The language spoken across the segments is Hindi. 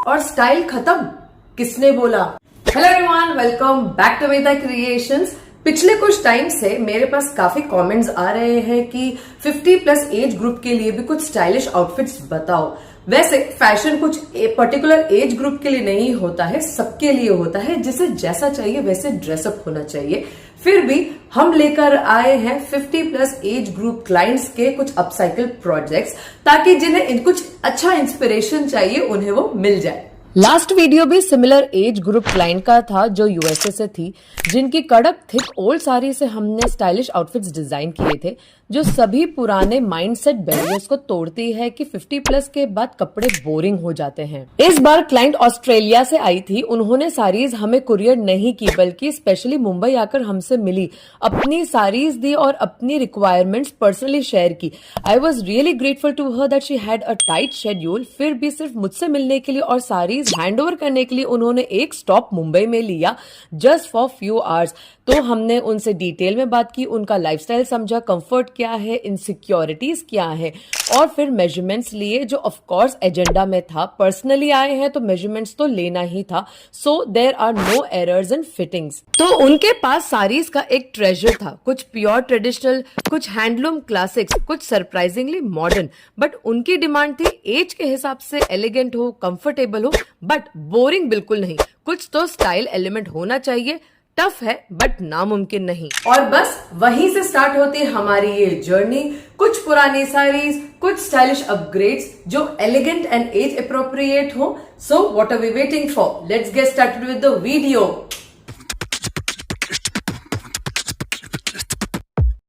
और स्टाइल खत्म, किसने बोला? Hello everyone, welcome back to Veda creations. पिछले कुछ टाइम से मेरे पास काफी कमेंट्स आ रहे हैं कि 50 प्लस एज ग्रुप के लिए भी कुछ स्टाइलिश आउटफिट्स बताओ। वैसे फैशन कुछ पर्टिकुलर एज ग्रुप के लिए नहीं होता है, सबके लिए होता है। जिसे जैसा चाहिए वैसे ड्रेसअप होना चाहिए। फिर भी हम लेकर आए हैं 50 प्लस एज ग्रुप क्लाइंट्स के कुछ अपसाइकल प्रोजेक्ट्स, ताकि जिन्हें कुछ अच्छा इंस्पिरेशन चाहिए उन्हें वो मिल जाए। लास्ट वीडियो भी सिमिलर एज ग्रुप क्लाइंट का था जो यूएसए से थी, जिनकी कड़क थिक ओल्ड साड़ी से हमने स्टाइलिश आउटफिट्स डिजाइन किए थे, जो सभी पुराने माइंडसेट बैरियर्स को तोड़ती है कि 50 प्लस के बाद कपड़े बोरिंग हो जाते हैं। इस बार क्लाइंट ऑस्ट्रेलिया से आई थी। उन्होंने साड़ीज हमें कुरियर नहीं की, बल्कि स्पेशली मुंबई आकर हमसे मिली, अपनी साड़ीज दी और अपनी रिक्वायरमेंट्स पर्सनली शेयर की। I was really grateful to her that she had a tight schedule. फिर भी सिर्फ मुझसे मिलने के लिए और साड़ीज हैंड ओवर करने के लिए उन्होंने एक स्टॉप मुंबई में लिया, जस्ट फॉर फ्यू आवर्स। तो हमने उनसे डिटेल में बात की, उनका लाइफस्टाइल समझा, कंफर्ट क्या है, इनसिक्योरिटीज क्या है, और फिर मेजरमेंट्स लिए, जो ऑफ कोर्स एजेंडा में था। पर्सनली आए हैं तो मेजरमेंट्स तो लेना ही था, so there are no errors in fittings. तो उनके पास साड़ीज का एक ट्रेजर था, कुछ प्योर ट्रेडिशनल, कुछ हैंडलूम क्लासिक्स, कुछ सरप्राइजिंगली मॉडर्न। बट उनकी डिमांड थी एज के हिसाब से एलिगेंट हो, कंफर्टेबल हो, बट बोरिंग बिल्कुल नहीं। कुछ तो स्टाइल एलिमेंट होना चाहिए। टफ है बट नामुमकिन नहीं। और बस वहीं से स्टार्ट होती है हमारी ये जर्नी। कुछ पुरानी साड़ीज, कुछ स्टाइलिश अपग्रेड्स जो एलिगेंट एंड एज अप्रोप्रिएट हो। So what are we waiting for? Let's get started with the video.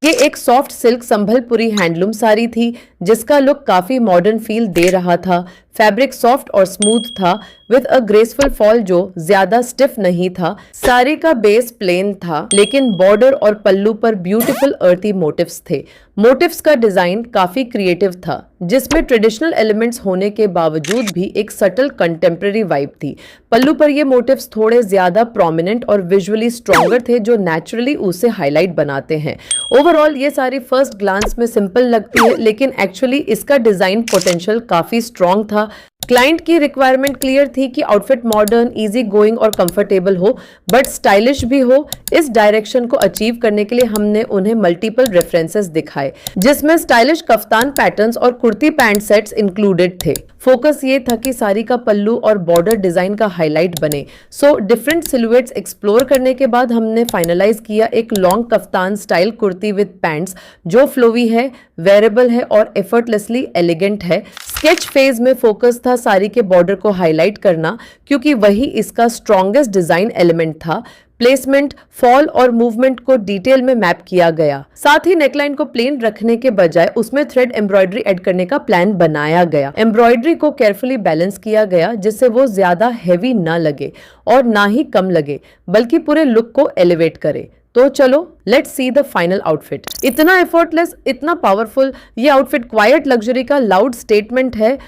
ये एक soft silk Sambalpuri handloom sari थी, जिसका लुक काफी मॉडर्न फील दे रहा था। फैब्रिक सॉफ्ट और स्मूथ था, विद अ ग्रेसफुल फॉल जो ज्यादा स्टिफ नहीं था। साड़ी का बेस प्लेन था, लेकिन बॉर्डर और पल्लू पर ब्यूटीफुल अर्थी मोटिव्स थे। मोटिव्स का डिजाइन काफी क्रिएटिव था, जिसमें ट्रेडिशनल एलिमेंट्स होने के बावजूद भी एक सटल कंटेम्प्रेरी वाइब थी। पल्लू पर ये मोटिव्स थोड़े ज्यादा प्रोमिनेंट और विजुअली स्ट्रॉन्गर थे, जो नेचुरली उसे हाईलाइट बनाते हैं। ओवरऑल ये साड़ी फर्स्ट ग्लांस में सिंपल लगती है, लेकिन एक्चुअली इसका डिजाइन पोटेंशियल काफी स्ट्रॉन्ग था। क्लाइंट की रिक्वायरमेंट क्लियर थी कि आउटफिट मॉडर्न, इजी गोइंग और कंफर्टेबल हो, बट स्टाइलिश भी हो। इस डायरेक्शन को अचीव करने के लिए हमने उन्हें मल्टीपल रेफरेंसेस दिखाए, जिसमें स्टाइलिश कफ्तान पैटर्न्स और कुर्ती पैंट सेट्स इंक्लूडेड थे। फोकस ये था कि साड़ी का पल्लू और बॉर्डर डिजाइन का हाईलाइट बने। सो डिफरेंट सिलुएट्स एक्सप्लोर करने के बाद हमने फाइनलाइज किया एक long kaftan style kurti with pants, जो फ्लोवी है, वेरेबल है और एफर्टलेसली एलिगेंट है। स्केच फेज में फोकस था साड़ी के बॉर्डर को हाईलाइट करना, क्योंकि वही इसका स्ट्रॉन्गेस्ट डिजाइन एलिमेंट था। प्लेसमेंट, फॉल और मूवमेंट को डिटेल में मैप किया गया। साथ ही नेकलाइन को प्लेन रखने के बजाय उसमें थ्रेड एम्ब्रॉयडरी ऐड करने का प्लान बनाया गया। एम्ब्रॉयडरी को केयरफुली बैलेंस किया गया, जिससे वो ज्यादा हैवी ना लगे और ना ही कम लगे, बल्कि पूरे लुक को एलिवेट करे। तो चलो let's see the final outfit. इतना एफर्टलेस, इतना पावरफुल, ये आउटफिट क्वाइट लग्जरी का लाउड स्टेटमेंट है।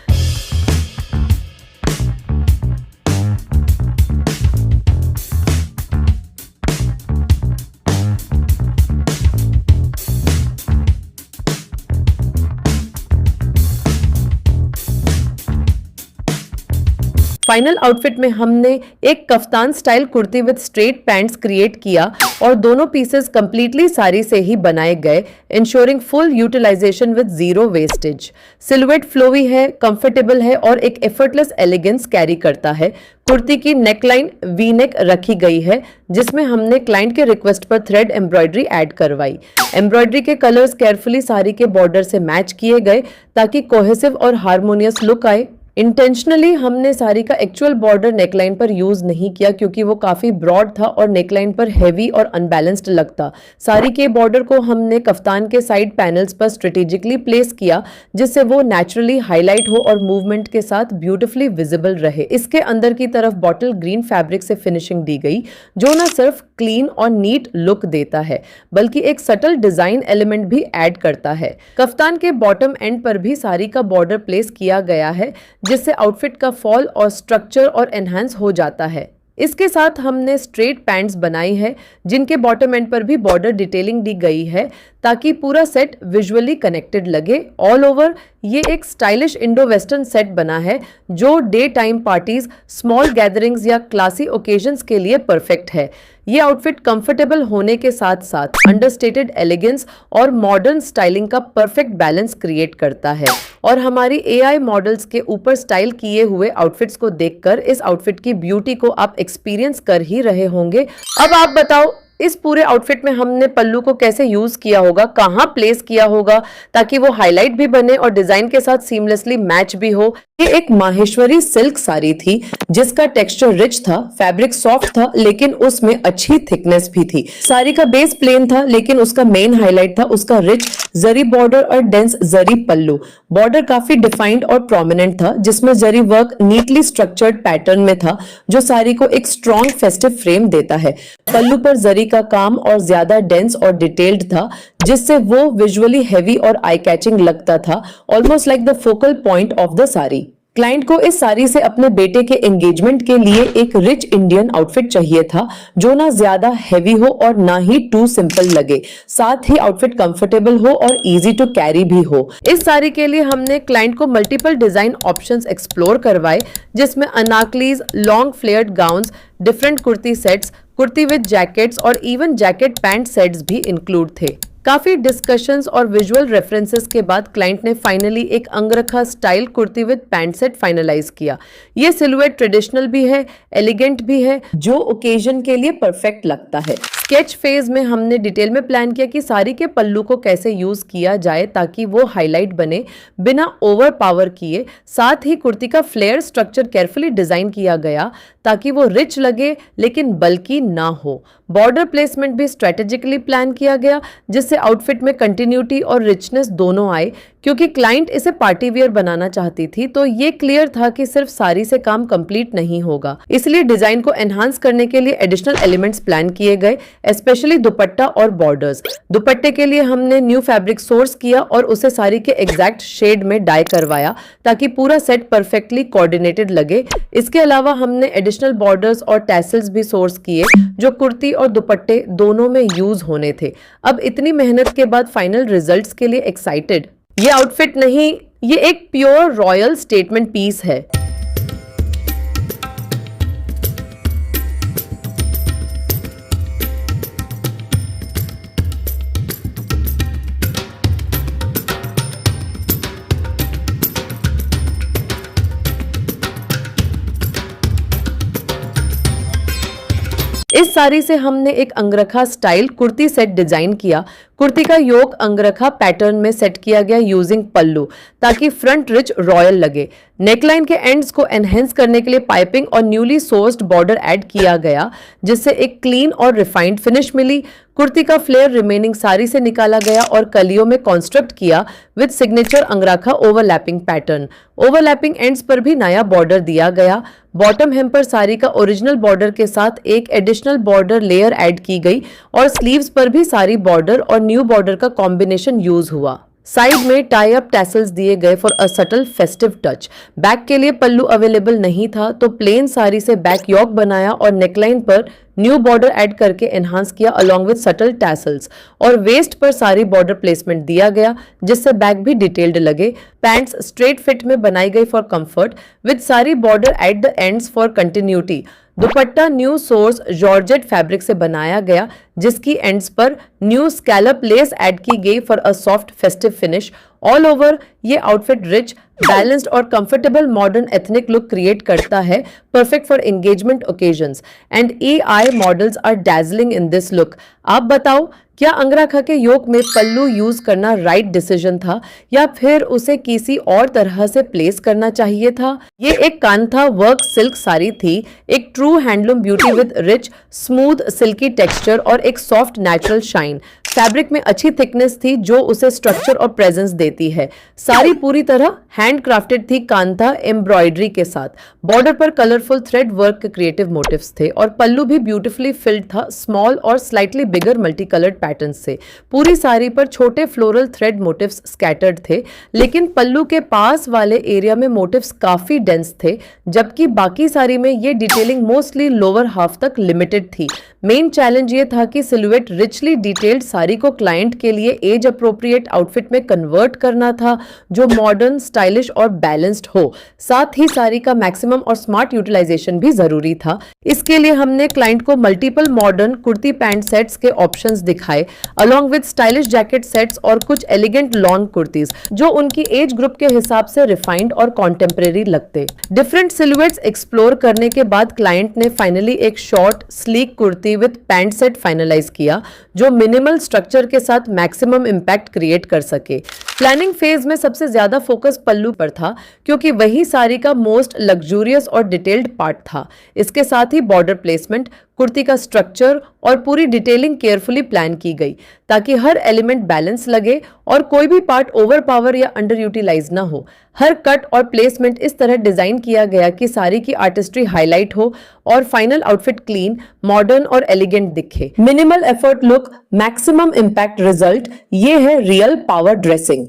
फाइनल आउटफिट में हमने एक kaftan style kurti with straight pants create किया, और दोनों पीसेस कंप्लीटली साड़ी से ही बनाए गए, ensuring full utilisation with zero wastage. Silhouette flowy है, कंफर्टेबल है और एक एफर्टलेस एलिगेंस कैरी करता है। कुर्ती की नेकलाइन वी नेक रखी गई है, जिसमें हमने क्लाइंट के रिक्वेस्ट पर थ्रेड एम्ब्रॉयडरी ऐड करवाई। एम्ब्रॉयडरी के कलर्स केयरफुली साड़ी के बॉर्डर से मैच किए गए, ताकि कोहेसिव और हार्मोनियस लुक आए। इंटेंशनली हमने साड़ी का एक्चुअल बॉर्डर नेकलाइन पर यूज नहीं किया, क्योंकि वो काफी ब्रॉड था और नेकलाइन पर हेवी और अनबैलेंस्ड लगता। साड़ी के बॉर्डर को हमने कफ्तान के साइड पैनल्स पर स्ट्रेटेजिकली प्लेस किया, जिससे वो नेचुरली हाईलाइट हो और मूवमेंट के साथ ब्यूटीफुली विजिबल रहे। इसके अंदर की तरफ बॉटल ग्रीन फैब्रिक से फिनिशिंग दी गई, जो न सिर्फ क्लीन और नीट लुक देता है, बल्कि एक सटल डिजाइन एलिमेंट भी ऐड करता है। कफ्तान के बॉटम एंड पर भी साड़ी का बॉर्डर प्लेस किया गया है, जिससे आउटफिट का फॉल और स्ट्रक्चर और एनहांस हो जाता है। इसके साथ हमने स्ट्रेट पैंट्स बनाई है, जिनके बॉटम एंड पर भी बॉर्डर डिटेलिंग दी गई है, ताकि पूरा सेट विजुअली कनेक्टेड लगे। ऑल ओवर ये एक स्टाइलिश इंडो वेस्टर्न सेट बना है जो day time parties, small gatherings या क्लासी ओकेजन्स के लिए परफेक्ट है। ये आउटफिट कंफर्टेबल होने के साथ साथ अंडरस्टेटेड एलिगेंस और मॉडर्न स्टाइलिंग का परफेक्ट बैलेंस क्रिएट करता है। और हमारी एआई मॉडल्स के ऊपर स्टाइल किए हुए आउटफिट्स को देखकर इस आउटफिट की ब्यूटी को आप एक्सपीरियंस कर ही रहे होंगे। अब आप बताओ, इस पूरे आउटफिट में हमने पल्लू को कैसे यूज किया होगा, कहाँ प्लेस किया होगा ताकि वो हाईलाइट भी बने और डिजाइन के साथ सीमलेसली मैच भी हो। ये एक माहेश्वरी सिल्क साड़ी थी जिसका टेक्सचर रिच था, फैब्रिक सॉफ्ट था लेकिन उसमें अच्छी थिकनेस भी थी। साड़ी का बेस प्लेन था लेकिन उसका मेन हाईलाइट था उसका रिच जरी बॉर्डर और डेंस जरी पल्लू। बॉर्डर काफी डिफाइंड और प्रोमिनेंट था जिसमें जरी वर्क नीटली स्ट्रक्चर्ड पैटर्न में था जो साड़ी को एक स्ट्रॉन्ग फेस्टिव फ्रेम देता है। पल्लू पर जरी का काम और ज्यादा डेंस और डिटेल्ड था जिससे वो विजुअली हैवी और आई कैचिंग लगता था, almost like the focal point of the sari. Client को इस साड़ी से अपने बेटे के एंगेजमेंट के लिए एक रिच इंडियन आउटफिट चाहिए था जो ना ज्यादा हैवी हो और ना ही टू सिंपल लगे, साथ ही आउटफिट कंफर्टेबल हो और इजी टू कैरी भी हो। इस साड़ी के लिए हमने क्लाइंट को मल्टीपल डिजाइन ऑप्शंस एक्सप्लोर करवाए जिसमें anarkalis, long flared gowns, different kurti sets, kurti with jackets और इवन जैकेट पैंट सेट्स भी इंक्लूड थे। काफी डिस्कशंस और विजुअल रेफरेंसेस के बाद क्लाइंट ने फाइनली एक angrakha style kurti with pant set finalise किया। ये सिलुएट ट्रेडिशनल भी है, एलिगेंट भी है, जो ओकेजन के लिए परफेक्ट लगता है। स्केच फेज में हमने डिटेल में प्लान किया कि साड़ी के पल्लू को कैसे यूज किया जाए ताकि वो हाईलाइट बने बिना ओवर पावर किए। साथ ही कुर्ती का फ्लेयर स्ट्रक्चर केयरफुली डिजाइन किया गया ताकि वो रिच लगे लेकिन बल्कि ना हो। बॉर्डर प्लेसमेंट भी स्ट्रेटेजिकली प्लान किया गया जिससे आउटफिट में कंटिन्यूटी और रिचनेस दोनों आए। क्योंकि क्लाइंट इसे पार्टी वियर बनाना चाहती थी तो ये क्लियर था कि सिर्फ साड़ी से काम कंप्लीट नहीं होगा, इसलिए डिजाइन को एनहांस करने के लिए एडिशनल एलिमेंट्स प्लान किए गए, स्पेशली दुपट्टा और बॉर्डर्स। दुपट्टे के लिए हमने न्यू फैब्रिक सोर्स किया और उसे साड़ी के एग्जैक्ट शेड में डाई करवाया ताकि पूरा सेट परफेक्टली कोऑर्डिनेटेड लगे। इसके अलावा हमने एडिशनल बॉर्डर्स और टैसल्स भी सोर्स किए जो कुर्ती और दुपट्टे दोनों में यूज होने थे। अब इतनी मेहनत के बाद फाइनल रिजल्ट्स के लिए एक्साइटेड। ये आउटफिट नहीं, ये एक प्योर रॉयल स्टेटमेंट पीस है। इस साड़ी से हमने एक angrakha style kurti set design किया। कुर्ती का योक अंगरखा पैटर्न में सेट किया गया यूजिंग पल्लू ताकि फ्रंट रिच रॉयल लगे। नेकलाइन के एंड्स को एनहेंस करने के लिए पाइपिंग और न्यूली सोर्स्ड बॉर्डर ऐड किया गया जिससे एक क्लीन और रिफाइंड फिनिश मिली। कुर्ती का फ्लेयर रिमेनिंग साड़ी से निकाला गया और कलियों में कॉन्स्ट्रक्ट किया with signature अंगरखा overlapping pattern. Overlapping ends पर भी नया बॉर्डर दिया गया। बॉटम हेम पर साड़ी का ओरिजिनल बॉर्डर के साथ एक एडिशनल बॉर्डर लेयर ऐड की गई और स्लीव्स पर भी सारी बॉर्डर और न्यू बॉर्डर का कॉम्बिनेशन यूज हुआ। साइड में टाई अप टैसल्स दिए गए for a subtle festive touch. Back के लिए पल्लू अवेलेबल नहीं था तो प्लेन साड़ी से बैक यॉक बनाया और नेकलाइन पर न्यू बॉर्डर ऐड करके एनहांस किया अलोंग विद सटल टैसल्स। और वेस्ट पर सारी बॉर्डर प्लेसमेंट दिया गया जिससे बैक भी डिटेल्ड लगे। पैंट्स स्ट्रेट फिट में बनाई गई फॉर कंफर्ट विद सारी border at the ends for continuity. Dupatta new source georgette fabric से बनाया गया जिसकी एंड्स पर न्यू स्कैलप लेस ऐड की गई for a soft festive finish. All over ये आउटफिट रिच, बैलेंस्ड और comfortable modern ethnic look create करता है, perfect for engagement occasions and AI models are dazzling in this look. आप बताओ, क्या अंगरखा के योक में पल्लू यूज करना राइट डिसीजन था या फिर उसे किसी और तरह से प्लेस करना चाहिए था? ये एक कांथा वर्क सिल्क साड़ी थी, एक true handloom beauty with rich smooth silky texture और एक सॉफ्ट नेचुरल शाइन। फैब्रिक में अच्छी थिकनेस थी जो उसे स्ट्रक्चर और प्रेजेंस देती है। साड़ी पूरी तरह हैंड क्राफ्टेड थी कांथा एम्ब्रॉयडरी के साथ। बॉर्डर पर कलरफुल थ्रेड वर्क के क्रिएटिव मोटिव्स थे और पल्लू भी ब्यूटीफुली फिल्ड था स्मॉल और स्लाइटली बिगर मल्टी कलर्ड पैटर्न से। पूरी साड़ी पर छोटे फ्लोरल थ्रेड मोटिव्स स्कैटर्ड थे लेकिन पल्लू के पास वाले एरिया में मोटिव्स काफी डेंस थे जबकि बाकी साड़ी में ये डिटेलिंग मोस्टली लोअर हाफ तक लिमिटेड थी। मेन चैलेंज ये था कि सिलुएट रिचली डिटेल्ड साड़ी को क्लाइंट के लिए एज अप्रोप्रिएट आउटफिट में कन्वर्ट करना था जो मॉडर्न, स्टाइलिश और बैलेंस्ड हो। साथ ही साड़ी का मैक्सिमम और स्मार्ट यूटिलाइजेशन भी जरूरी था। इसके लिए हमने क्लाइंट को multiple modern kurti pant sets के ऑप्शंस दिखाए along with stylish jacket sets और कुछ एलिगेंट लॉन्ग कुर्तीज जो उनकी एज ग्रुप के हिसाब से रिफाइंड और कॉन्टेम्परेरी लगते। डिफरेंट सिलुएट्स एक्सप्लोर करने के बाद क्लाइंट ने फाइनली एक short sleek kurti with pant set finalise किया जो मिनिमल स्ट्रक्चर के साथ मैक्सिमम इंपैक्ट क्रिएट कर सके। प्लानिंग फेज में सबसे ज्यादा फोकस पल्लू पर था क्योंकि वही साड़ी का मोस्ट लग्जूरियस और डिटेल्ड पार्ट था। इसके साथ ही बॉर्डर प्लेसमेंट, कुर्ती का स्ट्रक्चर और पूरी डिटेलिंग केयरफुली प्लान की गई ताकि हर एलिमेंट बैलेंस लगे और कोई भी पार्ट ओवर पावर या अंडर यूटिलाइज ना हो। हर कट और प्लेसमेंट इस तरह डिजाइन किया गया कि साड़ी की आर्टिस्ट्री हाईलाइट हो और फाइनल आउटफिट क्लीन, मॉडर्न और एलिगेंट दिखे। Minimal effort look, maximum impact result, ये है रियल पावर ड्रेसिंग।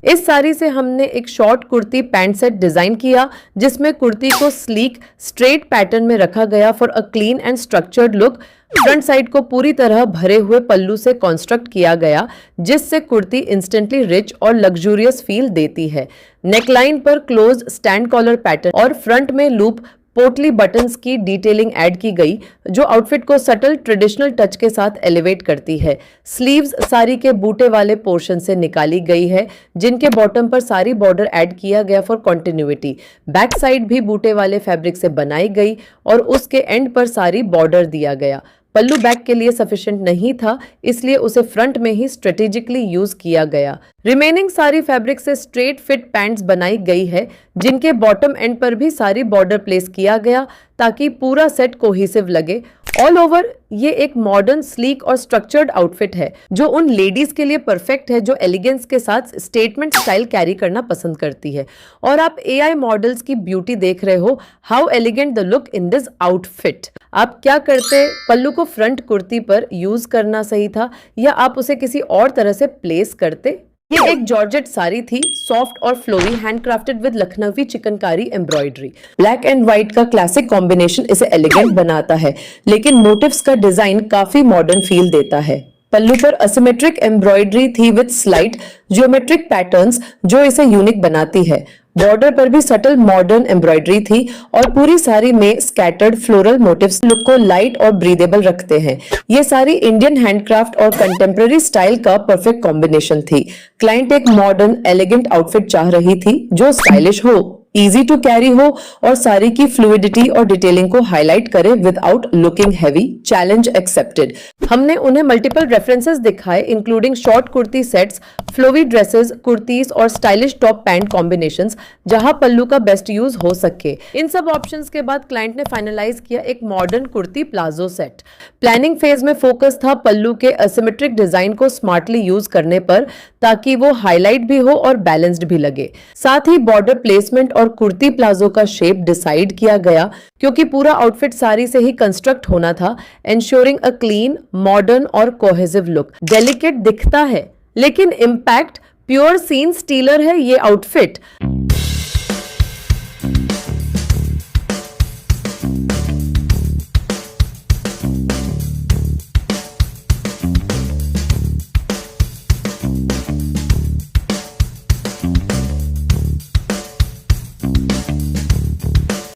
इस साड़ी से हमने एक short kurti pant set design किया जिसमें कुर्ती को स्लीक स्ट्रेट पैटर्न में रखा गया for a clean and structured look. Front side को पूरी तरह भरे हुए पल्लू से कंस्ट्रक्ट किया गया जिससे कुर्ती इंस्टेंटली रिच और लग्जूरियस फील देती है। नेकलाइन पर क्लोज स्टैंड कॉलर पैटर्न और फ्रंट में लूप पोटली बटन्स की डिटेलिंग ऐड की गई जो आउटफिट को सटल ट्रेडिशनल टच के साथ एलिवेट करती है। स्लीव्स साड़ी के बूटे वाले पोर्शन से निकाली गई है जिनके बॉटम पर सारी बॉर्डर ऐड किया गया फॉर कॉन्टिन्यूटी। बैक साइड भी बूटे वाले फैब्रिक से बनाई गई और उसके एंड पर सारी बॉर्डर दिया गया। पल्लू बैक के लिए सफिशिएंट नहीं था इसलिए उसे फ्रंट में ही स्ट्रेटेजिकली यूज किया गया। रिमेनिंग सारी फैब्रिक से स्ट्रेट फिट पैंट्स बनाई गई है जिनके बॉटम एंड पर भी सारी बॉर्डर प्लेस किया गया ताकि पूरा सेट कोहेसिव लगे। ऑल ओवर ये एक मॉडर्न, स्लीक और स्ट्रक्चर्ड आउटफिट है जो उन लेडीज के लिए परफेक्ट है जो एलिगेंस के साथ स्टेटमेंट स्टाइल कैरी करना पसंद करती है। और आप एआई मॉडल्स की ब्यूटी देख रहे हो, how elegant the look in this outfit. आप क्या करते? पल्लू को फ्रंट कुर्ती पर यूज करना सही था या आप उसे किसी और तरह से प्लेस करते? ये एक जॉर्जेट साड़ी थी, सॉफ्ट और flowy, handcrafted with Lucknowi chikankari embroidery. Black and white का क्लासिक कॉम्बिनेशन इसे एलिगेंट बनाता है लेकिन मोटिव्स का डिजाइन काफी मॉडर्न फील देता है। पल्लू पर असिमेट्रिक एम्ब्रॉयडरी थी विद स्लाइट ज्योमेट्रिक पैटर्न्स जो इसे यूनिक बनाती है। बॉर्डर पर भी सटल मॉडर्न एम्ब्रॉयडरी थी और पूरी साड़ी में स्कैटर्ड फ्लोरल मोटिव्स लुक को लाइट और ब्रीदेबल रखते हैं। ये सारी इंडियन हैंडक्राफ्ट और कंटेम्प्रेरी स्टाइल का परफेक्ट कॉम्बिनेशन थी। क्लाइंट एक मॉडर्न एलिगेंट आउटफिट चाह रही थी जो स्टाइलिश हो, इजी टू कैरी हो और साड़ी की फ्लूइडिटी और डिटेलिंग को हाईलाइट करे without looking heavy. Challenge accepted. हमने उन्हें मल्टीपल रेफरेंसेस दिखाए including short kurti sets, flowy dresses, kurtis और स्टाइलिश टॉप पैंट कॉम्बिनेशंस जहां पल्लू का बेस्ट यूज हो सके। इन सब ऑप्शंस के बाद क्लाइंट ने फाइनलाइज किया एक modern kurti palazzo set. Planning phase में फोकस था पल्लू के असिमेट्रिक डिजाइन को स्मार्टली यूज करने पर ताकि वो हाईलाइट भी हो और बैलेंस्ड भी लगे। साथ ही बॉर्डर प्लेसमेंट और कुर्ती प्लाजो का शेप डिसाइड किया गया क्योंकि पूरा आउटफिट साड़ी से ही कंस्ट्रक्ट होना था, एंश्योरिंग अ क्लीन, मॉडर्न और कोहेसिव लुक। डेलिकेट दिखता है लेकिन इम्पैक्ट प्योर सीन स्टीलर है ये आउटफिट।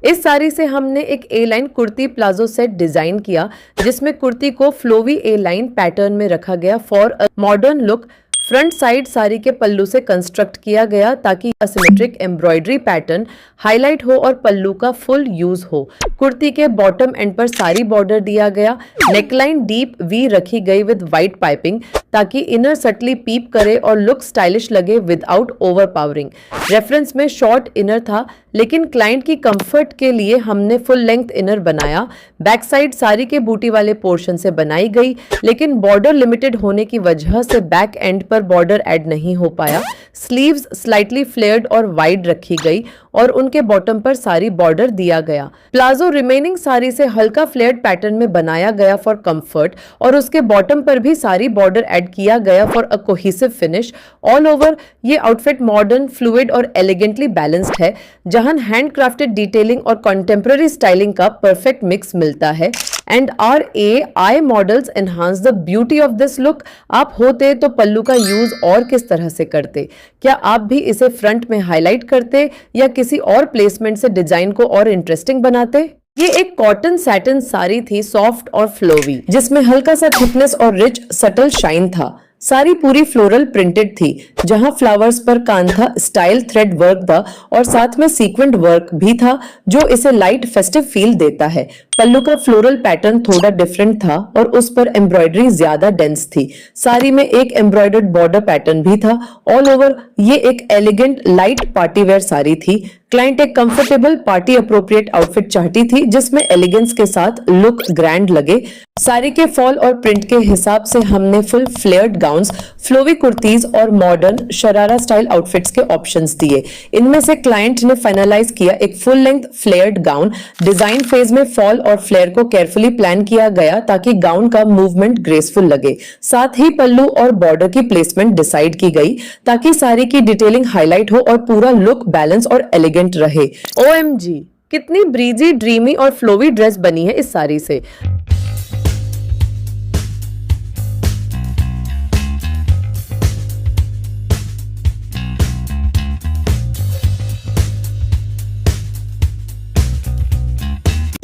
इस साड़ी से हमने एक A line kurti palazzo set design किया जिसमें कुर्ती को फ्लोवी ए लाइन पैटर्न में रखा गया for a modern look. Front side sari के पल्लू से कंस्ट्रक्ट किया गया ताकि असिमेट्रिक एम्ब्रॉयडरी पैटर्न हाईलाइट हो और पल्लू का फुल यूज हो। कुर्ती के बॉटम एंड पर सारी बॉर्डर दिया गया। नेकलाइन डीप वी रखी गई विद वाइट पाइपिंग ताकि इनर सटली पीप करे और लुक स्टाइलिश लगे विदाउट ओवर पावरिंग। रेफरेंस में शॉर्ट इनर था लेकिन क्लाइंट की कंफर्ट के लिए हमने फुल लेंथ इनर बनाया। बैक साइड साड़ी के बूटी वाले पोर्शन से बनाई गई, लेकिन बॉर्डर लिमिटेड होने की वजह से बैक एंड पर बॉर्डर ऐड नहीं हो पाया। स्लीव्स स्लाइटली फ्लेयर्ड और वाइड रखी गई और उनके बॉटम पर सारी बॉर्डर दिया गया। प्लाजो रिमेनिंग साड़ी से हल्का फ्लेयर्ड पैटर्न में बनाया गया फॉर कंफर्ट और उसके बॉटम पर भी सारी बॉर्डर ऐड किया गया for a cohesive finish. All over ये आउटफिट मॉडर्न, फ्लूइड और एलिगेंटली बैलेंस्ड है, जहां हैंड क्राफ्टेड डिटेलिंग और कंटेम्प्रेरी स्टाइलिंग का परफेक्ट मिक्स मिलता है। And our AI models enhance the beauty of this look. आप होते तो पल्लू का यूज और किस तरह से करते? क्या आप भी इसे फ्रंट में हाईलाइट करते या किसी और प्लेसमेंट से डिजाइन को और इंटरेस्टिंग बनाते? ये एक कॉटन सैटिन साड़ी थी, सॉफ्ट और फ्लोवी, जिसमें हल्का सा थिकनेस और रिच सटल शाइन था। साड़ी पूरी फ्लोरल प्रिंटेड थी, जहां फ्लावर्स पर कांथा स्टाइल थ्रेड वर्क था और साथ में सीक्वेंट वर्क भी था, जो इसे लाइट फेस्टिव फील देता है। पल्लू का फ्लोरल पैटर्न थोड़ा डिफरेंट था और उस पर एम्ब्रॉयडरी ज्यादा डेंस थी। साड़ी में एक एम्ब्रॉयडर्ड बॉर्डर पैटर्न भी था। ऑल ओवर ये एक elegant light party wear sari थी। क्लाइंट एक कंफर्टेबल पार्टी अप्रोप्रिएट आउटफिट चाहती थी, जिसमें एलिगेंस के साथ लुक ग्रैंड लगे। साड़ी के फॉल और प्रिंट के हिसाब से हमने फुल फ्लेयर्ड गाउन्स, फ्लोवी कुर्तीज और मॉडर्न शरारा स्टाइल आउटफिट्स के ऑप्शंस दिए। इनमें से क्लाइंट ने फाइनलाइज किया एक full length flared gown. Design phase में फॉल और फ्लेयर को केयरफुली प्लान किया गया ताकि गाउन का मूवमेंट ग्रेसफुल लगे। साथ ही पल्लू और बॉर्डर की प्लेसमेंट डिसाइड की गई ताकि साड़ी की डिटेलिंग हाईलाइट हो और पूरा लुक बैलेंस और एलिगेंट रहे। OMG, कितनी ब्रीजी, ड्रीमी और फ्लोवी ड्रेस बनी है इस साड़ी से।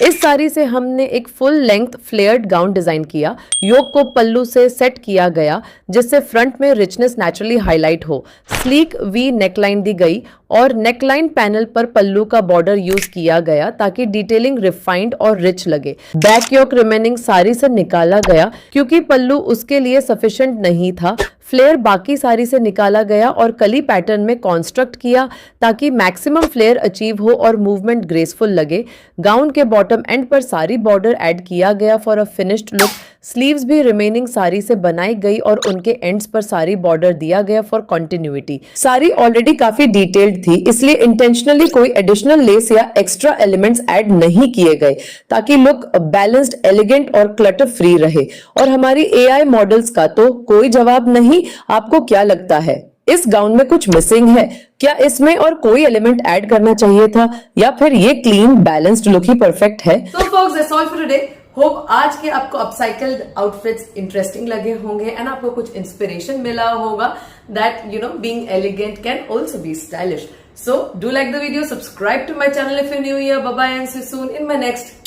इस साड़ी से हमने एक full length flared gown design किया। योक को पल्लू से सेट किया गया, जिससे फ्रंट में रिचनेस नेचुरली हाईलाइट हो। स्लीक वी नेकलाइन दी गई और नेकलाइन पैनल पर पल्लू का बॉर्डर यूज किया गया ताकि डिटेलिंग रिफाइंड और रिच लगे। बैक योक रिमेनिंग साड़ी से निकाला गया क्योंकि पल्लू उसके लिए सफिशिएंट नहीं था। फ्लेयर बाकी साड़ी से निकाला गया और कली पैटर्न में कॉन्स्ट्रक्ट किया ताकि मैक्सिमम फ्लेयर अचीव हो और मूवमेंट ग्रेसफुल लगे। गाउन के बॉटम एंड पर सारी बॉर्डर ऐड किया गया for a finished look. Sleeves भी रिमेनिंग साड़ी से बनाई गई और उनके एंड्स पर सारी बॉर्डर दिया गया फॉर कंटिन्यूटी। साड़ी ऑलरेडी काफी डिटेल्ड थी, इसलिए इंटेंशनली कोई एडिशनल लेस या एक्स्ट्रा एलिमेंट्स ऐड नहीं किए गए ताकि लुक बैलेंस्ड, एलिगेंट और क्लटर फ्री रहे। और हमारी AI मॉडल्स का तो कोई जवाब नहीं। आपको क्या लगता है, इस गाउन में कुछ मिसिंग है? क्या इसमें और कोई एलिमेंट ऐड करना चाहिए था, या फिर ये क्लीन बैलेंस्ड लुक ही परफेक्ट है? So folks, that's all for today. Hope आज के आपको अपसाइकल्ड आउटफिट्स इंटरेस्टिंग लगे होंगे एंड आपको कुछ इंस्पिरेशन मिला होगा that being elegant can also be stylish. So do like the video, subscribe to my channel if you're new here. Bye bye and see you soon in my next